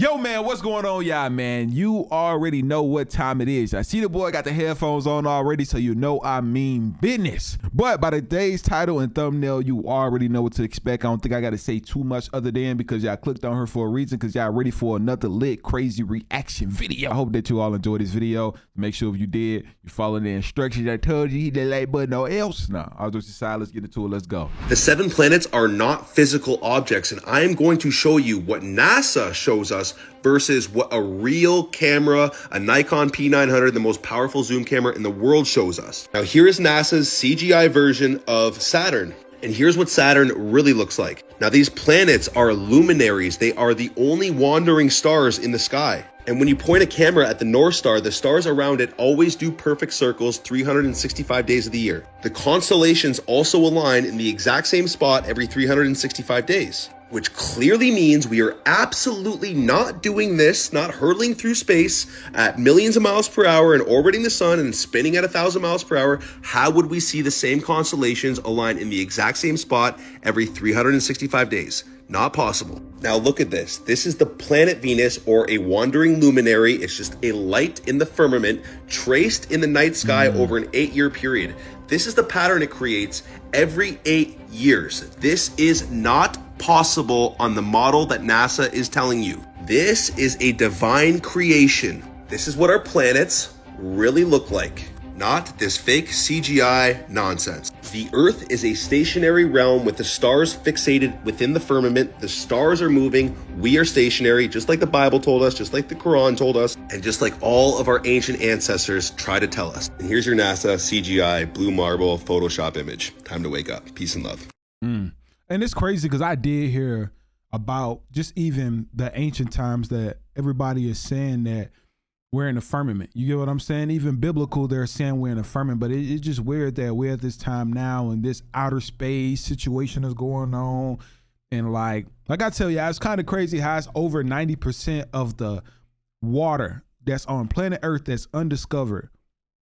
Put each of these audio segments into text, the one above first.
Yo, man, what's going on, y'all, man? You already know what time it is. I see the boy got the headphones on already, so you know I mean business. But by today's title and thumbnail, you already know what to expect. I don't think I got to say too much other than because y'all clicked on her for a reason, because y'all ready for another lit, crazy reaction video. I hope that you all enjoyed this video. Make sure if you did, you follow the instructions I told you, hit that like button or else. Nah, I'll just decide, let's get into it, let's go. The 7 planets are not physical objects, and I am going to show you what NASA shows us versus what a real camera, a Nikon P900, the most powerful zoom camera in the world, shows us. Now here is NASA's CGI version of Saturn. And here's what Saturn really looks like. Now these planets are luminaries. They are the only wandering stars in the sky. And when you point a camera at the North Star, the stars around it always do perfect circles 365 days of the year. The constellations also align in the exact same spot every 365 days, which clearly means we are absolutely not doing this, not hurtling through space at millions of miles per hour and orbiting the sun and spinning at 1,000 miles per hour. How would we see the same constellations align in the exact same spot every 365 days? Not possible. Now look at this. This is the planet Venus, or a wandering luminary. It's just a light in the firmament traced in the night sky over an 8-year period. This is the pattern it creates every 8 years. This is not possible on the model that NASA is telling you. This is a divine creation. This is what our planets really look like, not this fake CGI nonsense. The Earth is a stationary realm with the stars fixated within the firmament. The stars are moving, we are stationary, just like the Bible told us, just like the Quran told us, and just like all of our ancient ancestors try to tell us. And here's your NASA CGI blue marble Photoshop image. Time to wake up. Peace and love. And it's crazy because I did hear about just even the ancient times that everybody is saying that we're in the firmament. You get what I'm saying? Even biblical, they're saying we're in the firmament, but it's just weird that we're at this time now and this outer space situation is going on. And like I tell you, it's kind of crazy how it's over 90% of the water that's on planet Earth that's undiscovered.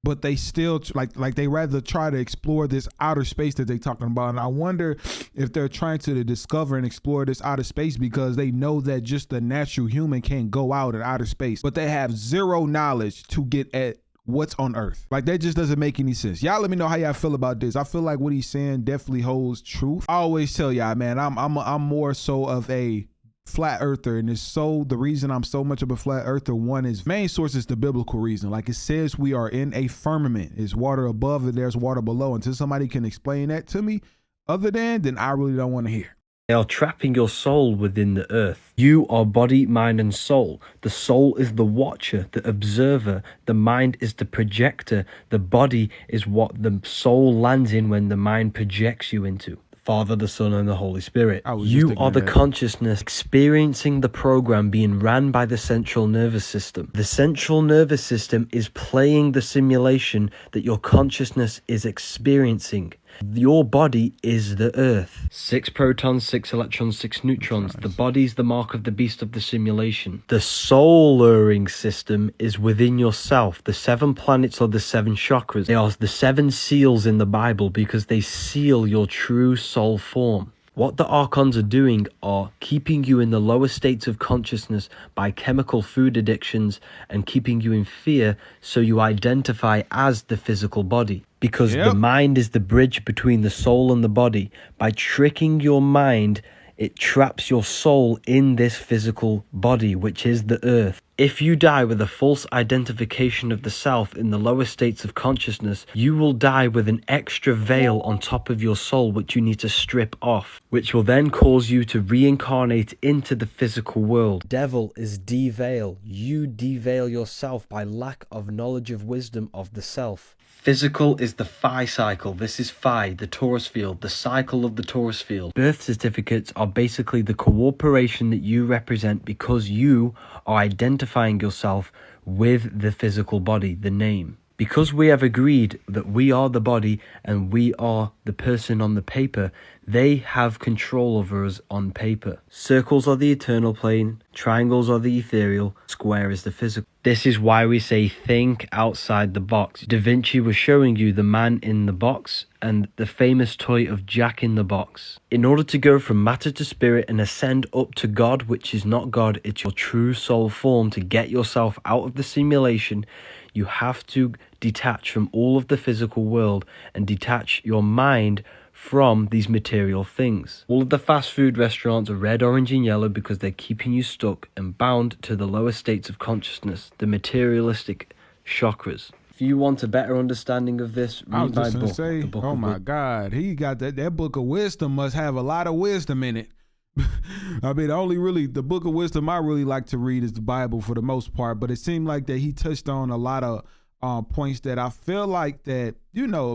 But they still like they rather try to explore this outer space that they're talking about. And I wonder if they're trying to discover and explore this outer space because they know that just the natural human can't go out in outer space, but they have zero knowledge to get at what's on Earth. Like that just doesn't make any sense. Y'all let me know how y'all feel about this. I feel like what he's saying definitely holds truth. I always tell y'all, man, I'm more so of a flat earther, and it's so the reason I'm so much of a flat earther, one is main source is the biblical reason. Like it says we are in a firmament. It's water above and there's water below. Until somebody can explain that to me other than, then I really don't want to hear. They are trapping your soul within the earth. You are body, mind, and soul. The soul is the watcher, the observer. The mind is the projector. The body is what the soul lands in when the mind projects you into. Father, the Son, and the Holy Spirit. You are the consciousness experiencing the program being ran by the central nervous system. The central nervous system is playing the simulation that your consciousness is experiencing. Your body is the earth. 6 protons, 6 electrons, 6 neutrons. The body's the mark of the beast of the simulation. The soul-luring system is within yourself. The 7 planets are the 7 chakras. They are the 7 seals in the Bible because they seal your true soul form. What the archons are doing are keeping you in the lower states of consciousness by chemical food addictions and keeping you in fear so you identify as the physical body. Because the mind is the bridge between the soul and the body. By tricking your mind, it traps your soul in this physical body, which is the earth. If you die with a false identification of the self in the lower states of consciousness, you will die with an extra veil on top of your soul, which you need to strip off, which will then cause you to reincarnate into the physical world. Devil is deveil. You deveil yourself by lack of knowledge of wisdom of the self. Physical is the phi cycle. This is phi, the torus field, the cycle of the torus field. Birth certificates are basically the cooperation that you represent because you are identifying yourself with the physical body, the name. Because we have agreed that we are the body and we are the person on the paper, they have control over us on paper. Circles are the eternal plane, triangles are the ethereal, square is the physical. This is why we say think outside the box. Da Vinci was showing you the man in the box and the famous toy of Jack in the Box. In order to go from matter to spirit and ascend up to God, which is not God, it's your true soul form, to get yourself out of the simulation, you have to detach from all of the physical world and detach your mind from these material things. All of the fast food restaurants are red, orange, and yellow because they're keeping you stuck and bound to the lower states of consciousness, the materialistic chakras. If you want a better understanding of this, read my book. The Book oh of my Wisdom. God, he got that book of wisdom must have a lot of wisdom in it. I mean, the book of wisdom I really like to read is the Bible for the most part, but it seemed like that he touched on a lot of points that I feel like that,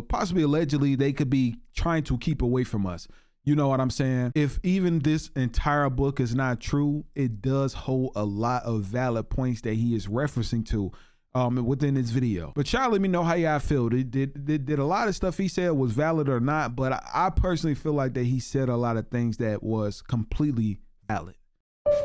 possibly allegedly they could be trying to keep away from us. You know what I'm saying? If even this entire book is not true, it does hold a lot of valid points that he is referencing to within this video. But y'all let me know how y'all feel. Did a lot of stuff he said was valid or not? But I personally feel like that he said a lot of things that was completely valid.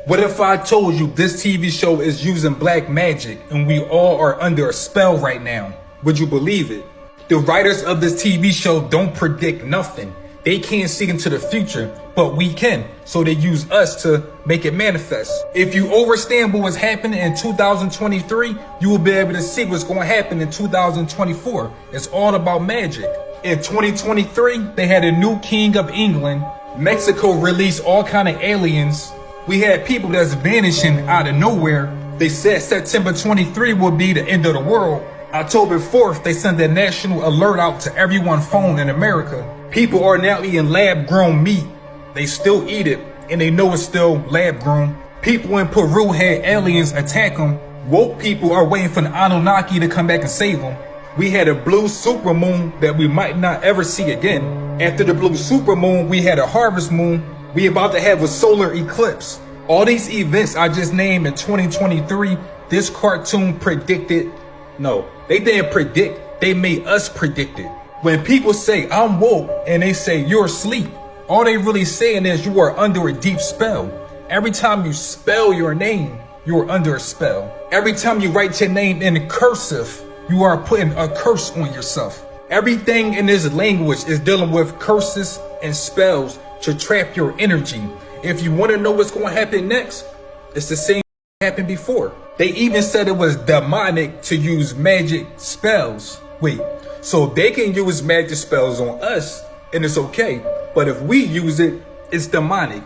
What if I told you this TV show is using black magic and we all are under a spell right now? Would you believe it? The writers of this TV show don't predict nothing. They can't see into the future, but we can. So they use us to make it manifest. If you understand what was happening in 2023, you will be able to see what's going to happen in 2024. It's all about magic. In 2023, they had a new king of England. Mexico released all kind of aliens. We had people that's vanishing out of nowhere. They said September 23 will be the end of the world. October 4th, they sent a national alert out to everyone's phone in America. People are now eating lab-grown meat. They still eat it, and they know it's still lab-grown. People in Peru had aliens attack them. Woke people are waiting for the Anunnaki to come back and save them. We had a blue supermoon that we might not ever see again. After the blue supermoon, we had a harvest moon. We about to have a solar eclipse. All these events I just named in 2023, this cartoon predicted. No, they didn't predict. They made us predict it. When people say I'm woke and they say you're asleep, all they really saying is you are under a deep spell. Every time you spell your name, you are under a spell. Every time you write your name in cursive, you are putting a curse on yourself. Everything in this language is dealing with curses and spells to trap your energy. If you want to know what's going to happen next, it's the same happened before. They even said it was demonic to use magic spells. Wait, so they can use magic spells on us and it's okay, but if we use it, it's demonic.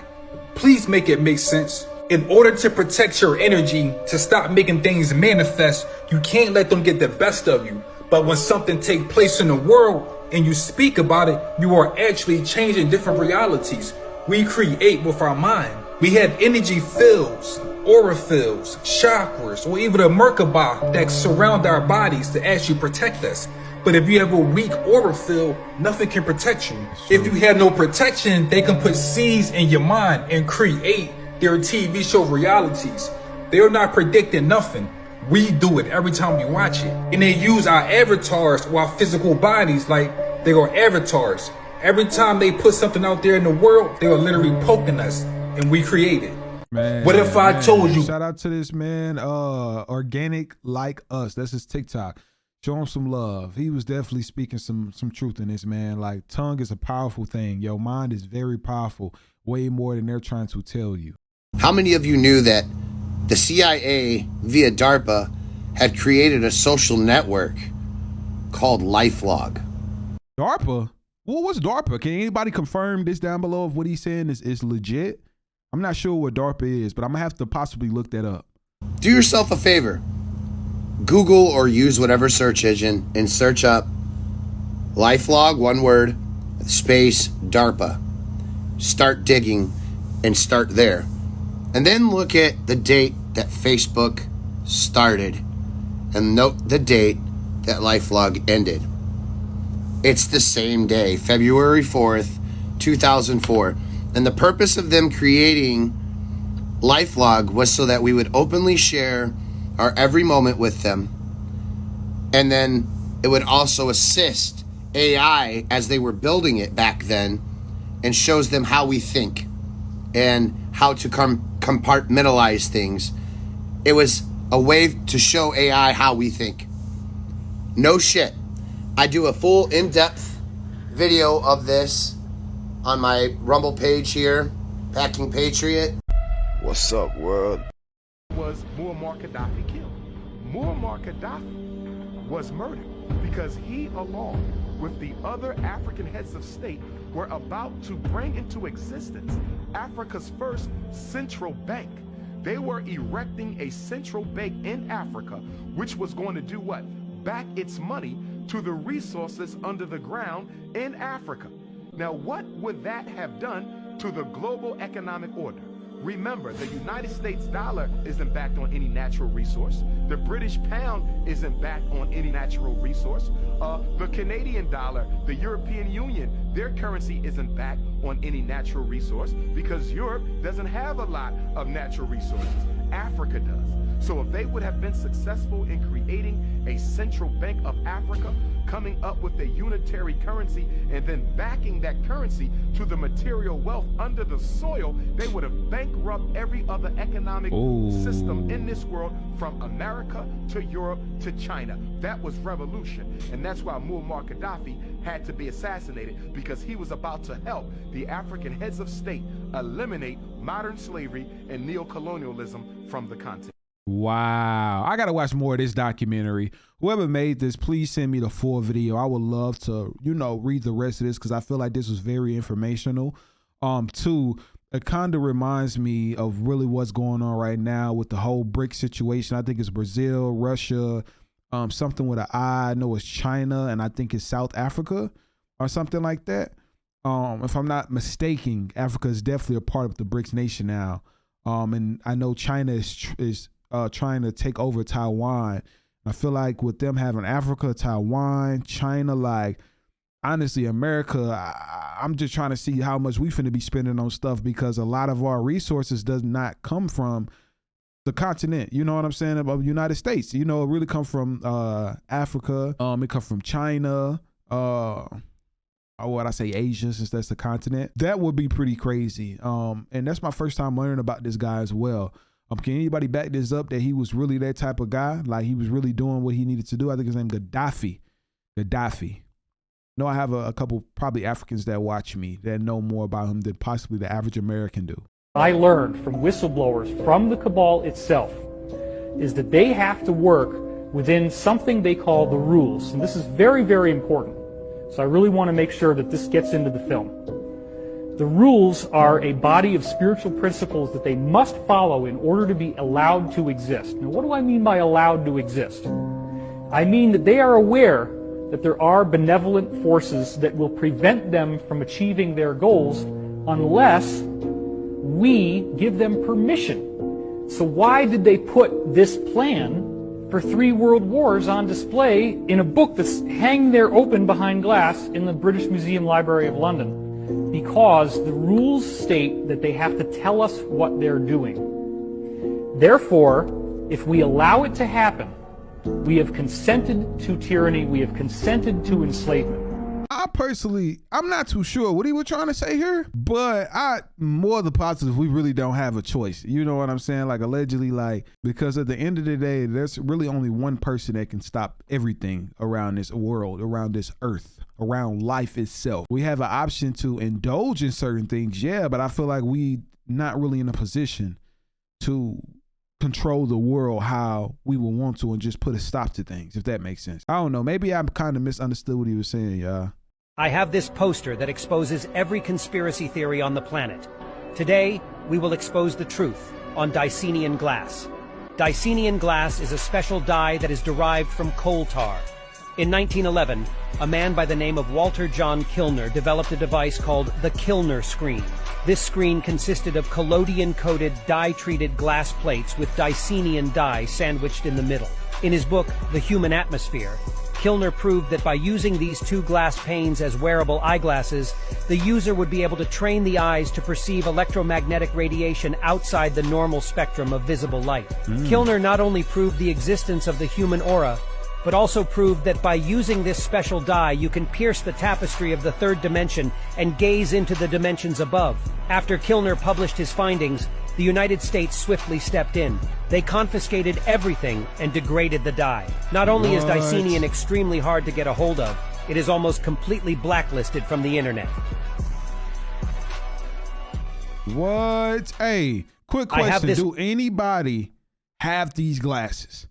Please make it make sense. In order to protect your energy, to stop making things manifest, you can't let them get the best of you. But when something takes place in the world and you speak about it, you are actually changing different realities. We create with our mind. We have energy fields, aura fields, chakras, or even a Merkaba that surround our bodies to actually protect us. But if you have a weak aura field, nothing can protect you. If you have no protection, they can put seeds in your mind and create their TV show realities. They're not predicting nothing. We do it every time we watch it. And they use our avatars or our physical bodies like they are avatars. Every time they put something out there in the world, they are literally poking us and we create it. Man, what if I told you? Shout out to this man, Organic Like Us. That's his TikTok. Show him some love. He was definitely speaking some truth in this, man. Like, tongue is a powerful thing. Your mind is very powerful, way more than they're trying to tell you. How many of you knew that the CIA via DARPA had created a social network called Lifelog? DARPA? Well, what's DARPA? Can anybody confirm this down below if what he's saying is legit? I'm not sure what DARPA is, but I'm gonna have to possibly look that up. Do yourself a favor. Google or use whatever search engine and search up Lifelog, one word, space DARPA. Start digging and start there. And then look at the date that Facebook started and note the date that Lifelog ended. It's the same day, February 4th, 2004. And the purpose of them creating Lifelog was so that we would openly share our every moment with them. And then it would also assist AI as they were building it back then and shows them how we think and how to compartmentalize things. It was a way to show AI how we think. No shit. I do a full in-depth video of this on my Rumble page here, Packing Patriot. What's up, world? Was Muammar Gaddafi killed? Muammar Gaddafi was murdered because he, along with the other African heads of state, were about to bring into existence Africa's first central bank. They were erecting a central bank in Africa, which was going to do what? Back its money to the resources under the ground in Africa. Now, what would that have done to the global economic order? Remember, the United States dollar isn't backed on any natural resource. The British pound isn't backed on any natural resource. The Canadian dollar, the European Union, their currency isn't backed on any natural resource because Europe doesn't have a lot of natural resources. Africa does. So if they would have been successful in creating a central bank of Africa, coming up with a unitary currency and then backing that currency to the material wealth under the soil, they would have bankrupted every other economic system in this world, from America to Europe to China. That was revolution. And that's why Muammar Gaddafi had to be assassinated, because he was about to help the African heads of state eliminate modern slavery and neocolonialism from the continent. Wow. I got to watch more of this documentary. Whoever made this, please send me the full video. I would love to, read the rest of this because I feel like this was very informational. Two, it kind of reminds me of really what's going on right now with the whole BRIC situation. I think it's Brazil, Russia, something with an I know it's China, and I think it's South Africa or something like that. If I'm not mistaken, Africa is definitely a part of the BRICS nation now. And I know China is trying to take over Taiwan. I feel like with them having Africa, Taiwan, China, like honestly, America, I'm just trying to see how much we finna be spending on stuff, because a lot of our resources does not come from the continent. You know what I'm saying? About the United States. It really come from Africa. It come from China. What I say, Asia, since that's the continent. That would be pretty crazy. And that's my first time learning about this guy as well. Can anybody back this up that he was really that type of guy? Like he was really doing what he needed to do? I think his name Gaddafi. No, I have a couple probably Africans that watch me that know more about him than possibly the average American do. I learned from whistleblowers from the cabal itself is that they have to work within something they call the rules. And this is very, very important. So I really want to make sure that this gets into the film. The rules are a body of spiritual principles that they must follow in order to be allowed to exist. Now, what do I mean by allowed to exist? I mean that they are aware that there are benevolent forces that will prevent them from achieving their goals unless we give them permission. So why did they put this plan for 3 world wars on display in a book that's hanging there open behind glass in the British Museum Library of London? Because the rules state that they have to tell us what they're doing. Therefore, if we allow it to happen, we have consented to tyranny, we have consented to enslavement. I'm not too sure what he was trying to say here, but more the positive, we really don't have a choice. You know what I'm saying? Like allegedly, because at the end of the day, there's really only one person that can stop everything around this world, around this earth, around life itself. We have an option to indulge in certain things, yeah, but I feel like we not really in a position to control the world how we would want to and just put a stop to things, if that makes sense. I don't know. Maybe I kind of misunderstood what he was saying, y'all. I have this poster that exposes every conspiracy theory on the planet. Today, we will expose the truth on Dysan Glass. Dysan Glass is a special dye that is derived from coal tar. In 1911, a man by the name of Walter John Kilner developed a device called the Kilner screen. This screen consisted of collodion-coated, dye-treated glass plates with Dysanian dye sandwiched in the middle. In his book, The Human Atmosphere, Kilner proved that by using these 2 glass panes as wearable eyeglasses, the user would be able to train the eyes to perceive electromagnetic radiation outside the normal spectrum of visible light. Kilner not only proved the existence of the human aura, but also proved that by using this special dye, you can pierce the tapestry of the 3rd dimension and gaze into the dimensions above. After Kilner published his findings, The United States swiftly stepped in. They confiscated everything and degraded the dye. Not only is Dysenian extremely hard to get a hold of, it is almost completely blacklisted from the internet. What? Hey, quick question. Do anybody have these glasses?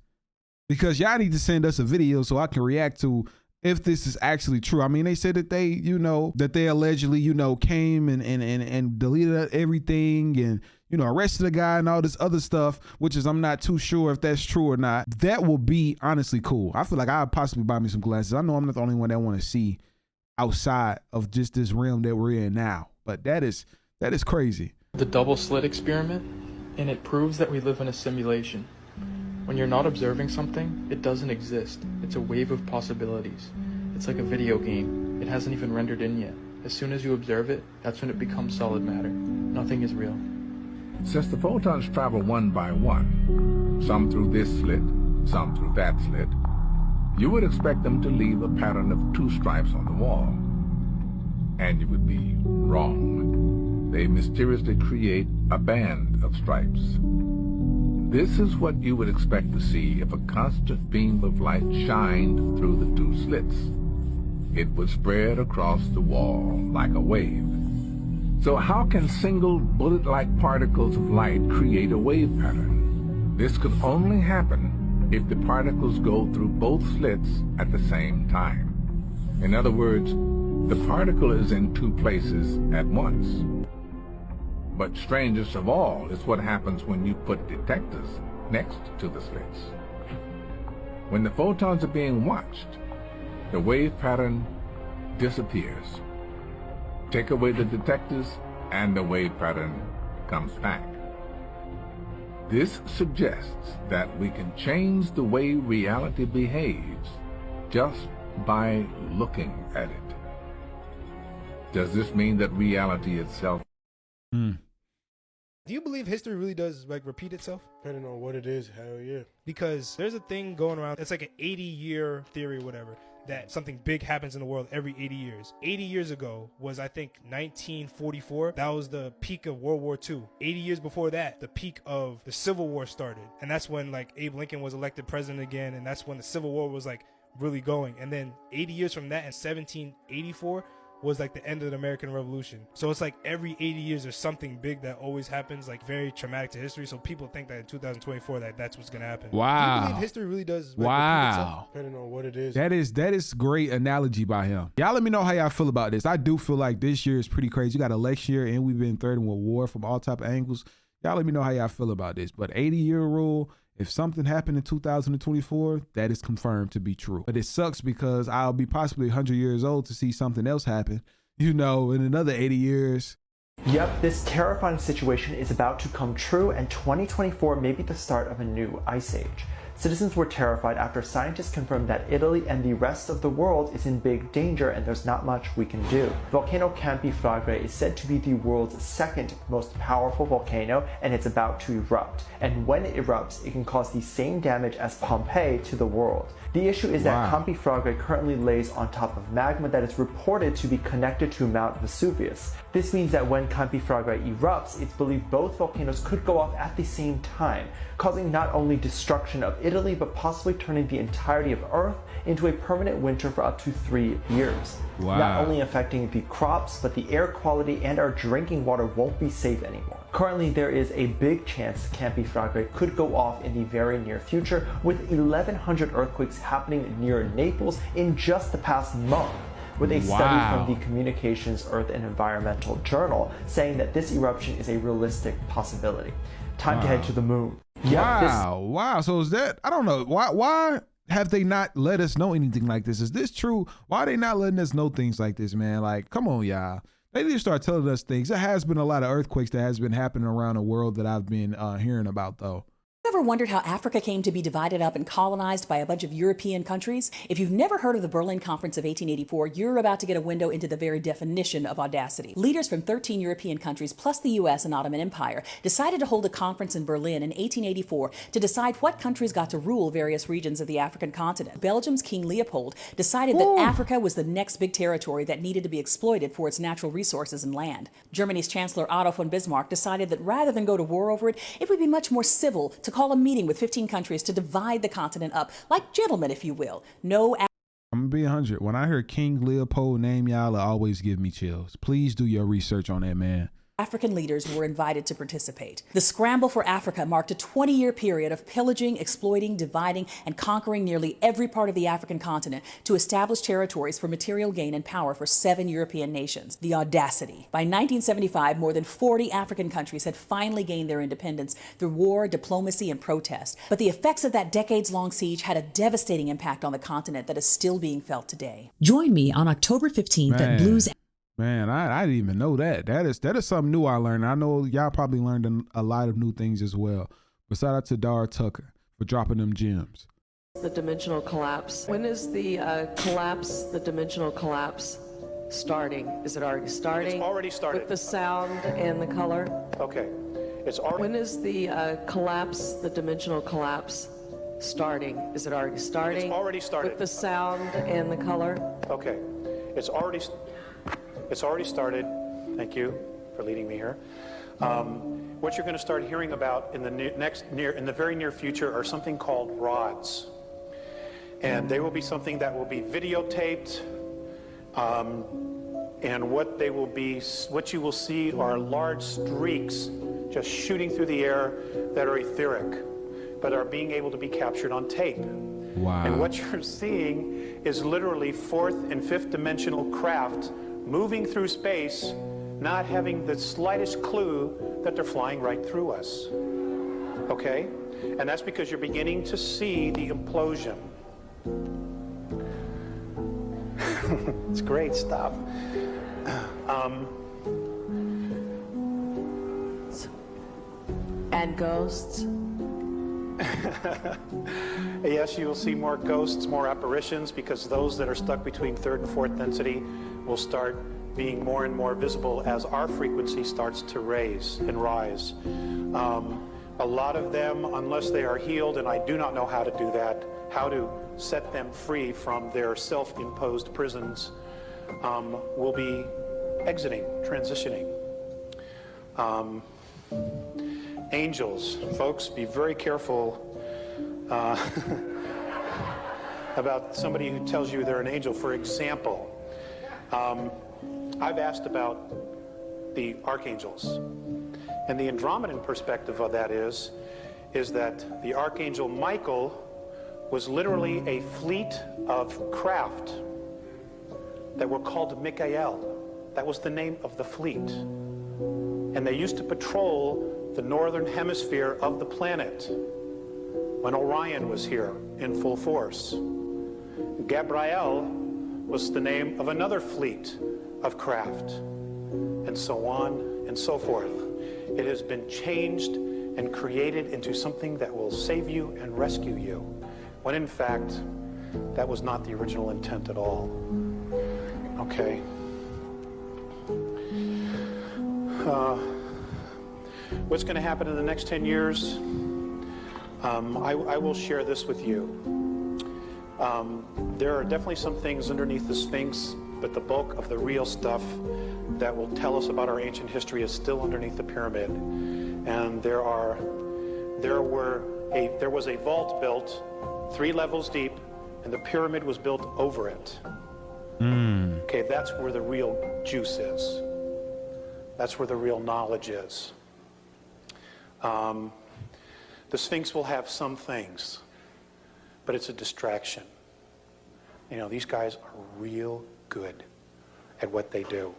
Because y'all need to send us a video so I can react to if this is actually true. I mean, they said that they, that they allegedly, came and deleted everything and, arrested a guy and all this other stuff, which is, I'm not too sure if that's true or not. That will be honestly cool. I feel like I'd possibly buy me some glasses. I know I'm not the only one that want to see outside of just this realm that we're in now, but that is crazy. The double slit experiment, and it proves that we live in a simulation. When you're not observing something, it doesn't exist. It's a wave of possibilities. It's like a video game. It hasn't even rendered in yet. As soon as you observe it, that's when it becomes solid matter. Nothing is real. Since the photons travel one by one, some through this slit, some through that slit, you would expect them to leave a pattern of 2 stripes on the wall. And you would be wrong. They mysteriously create a band of stripes. This is what you would expect to see if a constant beam of light shined through the 2 slits. It would spread across the wall like a wave. So how can single bullet-like particles of light create a wave pattern? This could only happen if the particles go through both slits at the same time. In other words, the particle is in 2 places at once. But strangest of all is what happens when you put detectors next to the slits. When the photons are being watched, the wave pattern disappears. Take away the detectors, and the wave pattern comes back. This suggests that we can change the way reality behaves just by looking at it. Does this mean that reality itself? Do you believe history really does repeat itself? Depending on what it is, hell yeah. Because there's a thing going around, it's like an 80-year theory or whatever, that something big happens in the world every 80 years. 80 years ago was, I think, 1944. That was the peak of World War II. 80 years before that, the peak of the Civil War started. And that's when Abe Lincoln was elected president again. And that's when the Civil War was really going. And then 80 years from that in 1784 was the end of the American Revolution. So it's every 80 years there's something big that always happens, very traumatic to history. So people think that in 2024 that's what's gonna happen. Wow. Do you believe history really does repeat itself? Depending on what it is. That is great analogy by him. Y'all let me know how y'all feel about this. I do feel like this year is pretty crazy. You got election year and we've been threatened with war from all type of angles. Y'all let me know how y'all feel about this. But 80-year rule, if something happened in 2024, that is confirmed to be true. But it sucks because I'll be possibly 100 years old to see something else happen, in another 80 years. Yep, this terrifying situation is about to come true, and 2024 may be the start of a new ice age. Citizens were terrified after scientists confirmed that Italy and the rest of the world is in big danger and there's not much we can do. Volcano Campifragre is said to be the world's 2nd most powerful volcano, and it's about to erupt. And when it erupts, it can cause the same damage as Pompeii to the world. The issue is that Campifragre currently lays on top of magma that is reported to be connected to Mount Vesuvius. This means that when Campifragre erupts, it's believed both volcanoes could go off at the same time, causing not only destruction of Italy, but possibly turning the entirety of Earth into a permanent winter for up to 3 years. Wow. Not only affecting the crops, but the air quality and our drinking water won't be safe anymore. Currently, there is a big chance Campifragre could go off in the very near future, with 1,100 earthquakes happening near Naples in just the past month, with a study from the Communications, Earth and Environmental Journal saying that this eruption is a realistic possibility. Time to head to the moon. Wow. So is that, I don't know, why have they not let us know anything like this? Is this true? Why are they not letting us know things like this, man? Come on, y'all. They need to start telling us things. There has been a lot of earthquakes that has been happening around the world that I've been hearing about, though. Ever wondered how Africa came to be divided up and colonized by a bunch of European countries? If you've never heard of the Berlin Conference of 1884, you're about to get a window into the very definition of audacity. Leaders from 13 European countries, plus the US and Ottoman Empire, decided to hold a conference in Berlin in 1884 to decide what countries got to rule various regions of the African continent. Belgium's King Leopold decided that Africa was the next big territory that needed to be exploited for its natural resources and land. Germany's Chancellor Otto von Bismarck decided that rather than go to war over it, it would be much more civil to call a meeting with 15 countries to divide the continent up, like gentlemen, if you will. No. I'm gonna be 100. When I hear King Leopold name, y'all, it always give me chills. Please do your research on that man. African leaders were invited to participate. The Scramble for Africa marked a 20-year period of pillaging, exploiting, dividing, and conquering nearly every part of the African continent to establish territories for material gain and power for 7 European nations. The audacity. By 1975, more than 40 African countries had finally gained their independence through war, diplomacy, and protest. But the effects of that decades-long siege had a devastating impact on the continent that is still being felt today. Join me on October 15th at Blues. Man, I didn't even know that. That is something new I learned. I know y'all probably learned a lot of new things as well. But shout out to Dar Tucker for dropping them gems. The dimensional collapse. When is the the dimensional collapse starting? Is it already starting? It's already started. With the sound and the color? Okay. It's already. When is the the dimensional collapse starting? Is it already starting? It's already started. With the sound and the color? Okay. It's already started. Thank you for leading me here. What you're going to start hearing about in the very near future are something called rods, and they will be something that will be videotaped. And what you will see are large streaks just shooting through the air that are etheric, but are being able to be captured on tape. Wow. And what you're seeing is literally 4th and 5th dimensional craft moving through space, not having the slightest clue that they're flying right through us. Okay? And that's because you're beginning to see the implosion. It's great stuff. And ghosts? Yes, you will see more ghosts, more apparitions, because those that are stuck between 3rd and 4th density will start being more and more visible as our frequency starts to raise and rise. A lot of them, unless they are healed, and I do not know how to do that, how to set them free from their self-imposed prisons, will be exiting, transitioning. Angels, folks, be very careful about somebody who tells you they're an angel. For example, I've asked about the archangels, and the Andromedan perspective of that is that the archangel Michael was literally a fleet of craft that were called Mikael. That was the name of the fleet, and they used to patrol the northern hemisphere of the planet when Orion was here in full force. Gabriel was the name of another fleet of craft, and so on and so forth. It has been changed and created into something that will save you and rescue you, when in fact, that was not the original intent at all. Okay. What's going to happen in the next 10 years? I will share this with you. There are definitely some things underneath the Sphinx, but the bulk of the real stuff that will tell us about our ancient history is still underneath the pyramid. And there was a vault built 3 levels deep, and the pyramid was built over it. Okay, that's where the real juice is. That's where the real knowledge is. The Sphinx will have some things, but it's a distraction. You know, these guys are real good at what they do,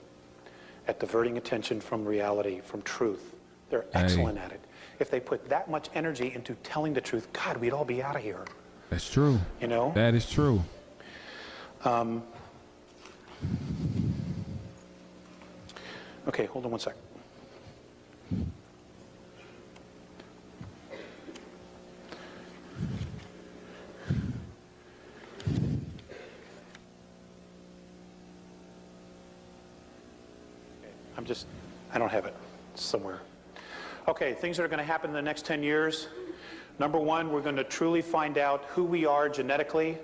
at diverting attention from reality, from truth. They're excellent at it. If they put that much energy into telling the truth, God, we'd all be out of here. That's true. You know? That is true. Okay, hold on one sec. I don't have it somewhere. Okay, things that are going to happen in the next 10 years. Number one, we're going to truly find out who we are genetically.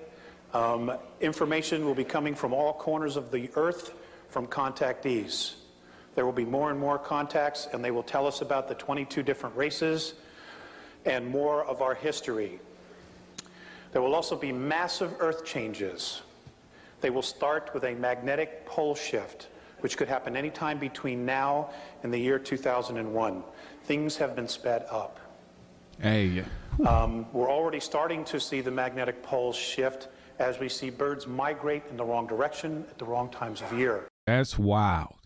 Information will be coming from all corners of the earth from contactees. There will be more and more contacts, and they will tell us about the 22 different races and more of our history. There will also be massive earth changes. They will start with a magnetic pole shift, which could happen anytime between now and the year 2001. Things have been sped up. Hey. We're already starting to see the magnetic poles shift as we see birds migrate in the wrong direction at the wrong times of year. That's wild.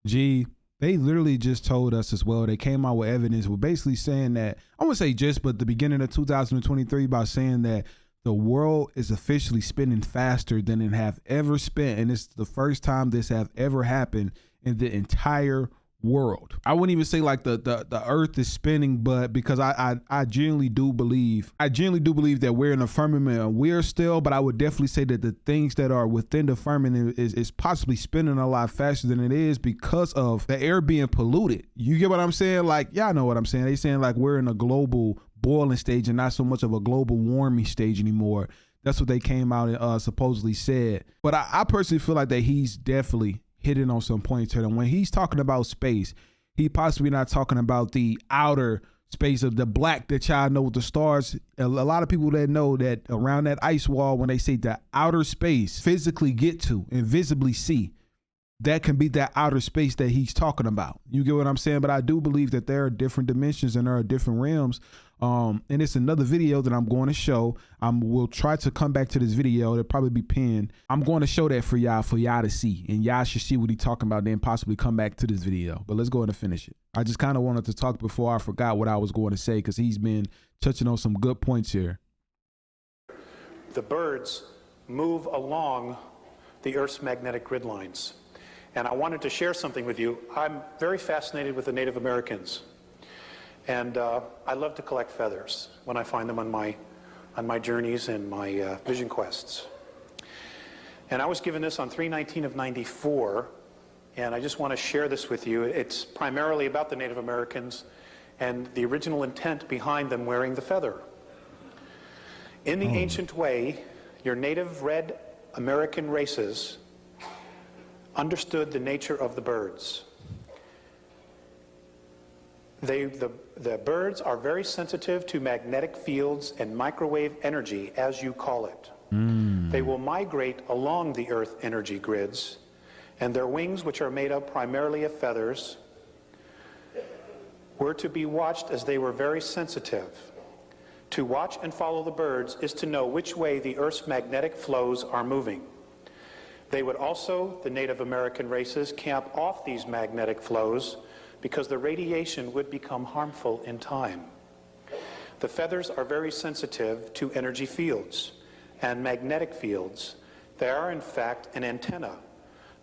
Gee, they literally just told us as well. They came out with evidence. We're basically saying that, I won't say just, but the beginning of 2023 by saying that the world is officially spinning faster than it have ever spent. And it's the first time this have ever happened in the entire world. I wouldn't even say like the earth is spinning, but because I genuinely do believe that we're in the firmament and we're still, but I would definitely say that the things that are within the firmament is possibly spinning a lot faster than it is because of the air being polluted. You get what I'm saying? Like, y'all know what I'm saying. They saying like we're in a global boiling stage and not so much of a global warming stage anymore. That's what they came out and supposedly said. But I personally feel like that he's definitely hitting on some points here. And when he's talking about space, he possibly not talking about the outer space of the black that y'all know with the stars. A lot of people that know that around that ice wall, when they say the outer space, physically get to and visibly see, that can be that outer space that he's talking about. You get what I'm saying? But I do believe that there are different dimensions and there are different realms. And it's another video that I'm going to show. We'll try to come back to this video. It'll probably be pinned. I'm going to show that for y'all to see. And y'all should see what he's talking about, then possibly come back to this video. But let's go ahead and finish it. I just kind of wanted to talk before I forgot what I was going to say because he's been touching on some good points here. The birds move along the Earth's magnetic grid lines. And I wanted to share something with you. I'm very fascinated with the Native Americans. And I love to collect feathers when I find them on my journeys and my vision quests. And I was given this on 3/19 of 94, and I just want to share this with you. It's primarily about the Native Americans and the original intent behind them wearing the feather. In the ancient way, your native red American races understood the nature of the birds. The birds are very sensitive to magnetic fields and microwave energy, as you call it. They will migrate along the Earth energy grids, and their wings, which are made up primarily of feathers, were to be watched as they were very sensitive. To watch and follow the birds is to know which way the Earth's magnetic flows are moving. They would also, the Native American races, camp off these magnetic flows because the radiation would become harmful in time. The feathers are very sensitive to energy fields and magnetic fields. They are, in fact, an antenna.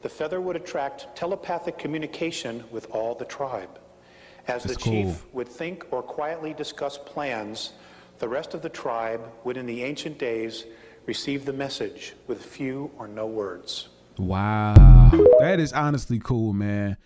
The feather would attract telepathic communication with all the tribe. As the chief would think or quietly discuss plans, the rest of the tribe would, in the ancient days, receive the message with few or no words. Wow. That is honestly cool, man.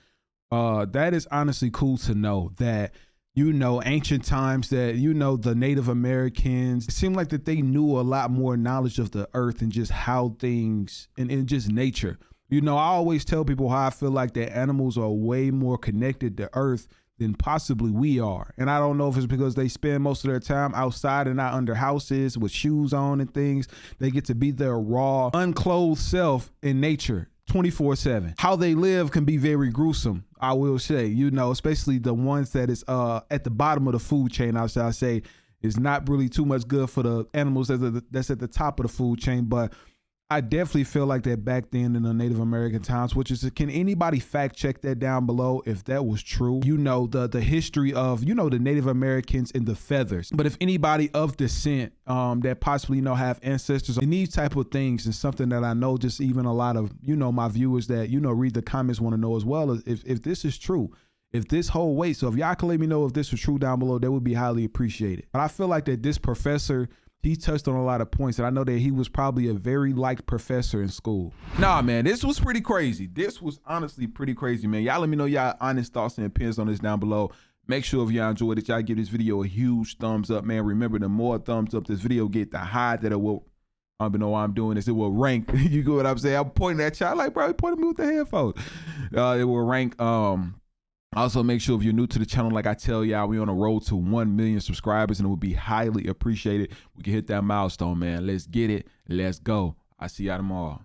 That is honestly cool to know that, you know, ancient times that, you know, the Native Americans, it seemed like that they knew a lot more knowledge of the earth and just how things and just nature. You know, I always tell people how I feel like that animals are way more connected to earth than possibly we are. And I don't know if it's because they spend most of their time outside and not under houses with shoes on and things. They get to be their raw, unclothed self in nature 24/7. How they live can be very gruesome, I will say, you know, especially the ones that is at the bottom of the food chain, I shall say, is not really too much good for the animals that's at the top of the food chain. But I definitely feel like that back then in the Native American times, which is, can anybody fact check that down below if that was true? You know, the history of, you know, the Native Americans and the feathers. But if anybody of descent that possibly, you know, have ancestors in these type of things, is something that I know just even a lot of, you know, my viewers that, you know, read the comments want to know as well, if this is true. If this whole way, so if y'all can let me know if this was true down below, that would be highly appreciated. But I feel like that this professor, he touched on a lot of points, and I know that he was probably a very liked professor in school. Nah, man, this was pretty crazy. This was honestly pretty crazy, man. Y'all let me know y'all honest thoughts and opinions on this down below. Make sure if y'all enjoyed it, y'all give this video a huge thumbs up, man. Remember, the more thumbs up this video get, the higher that it will, I don't even know why I'm doing this, it will rank. You get what I'm saying? I'm pointing at y'all like, bro, you pointing me with the headphones. It will rank. Also, make sure if you're new to the channel, like I tell y'all, we on a road to 1 million subscribers, and it would be highly appreciated. We can hit that milestone, man. Let's get it. Let's go. I see y'all tomorrow.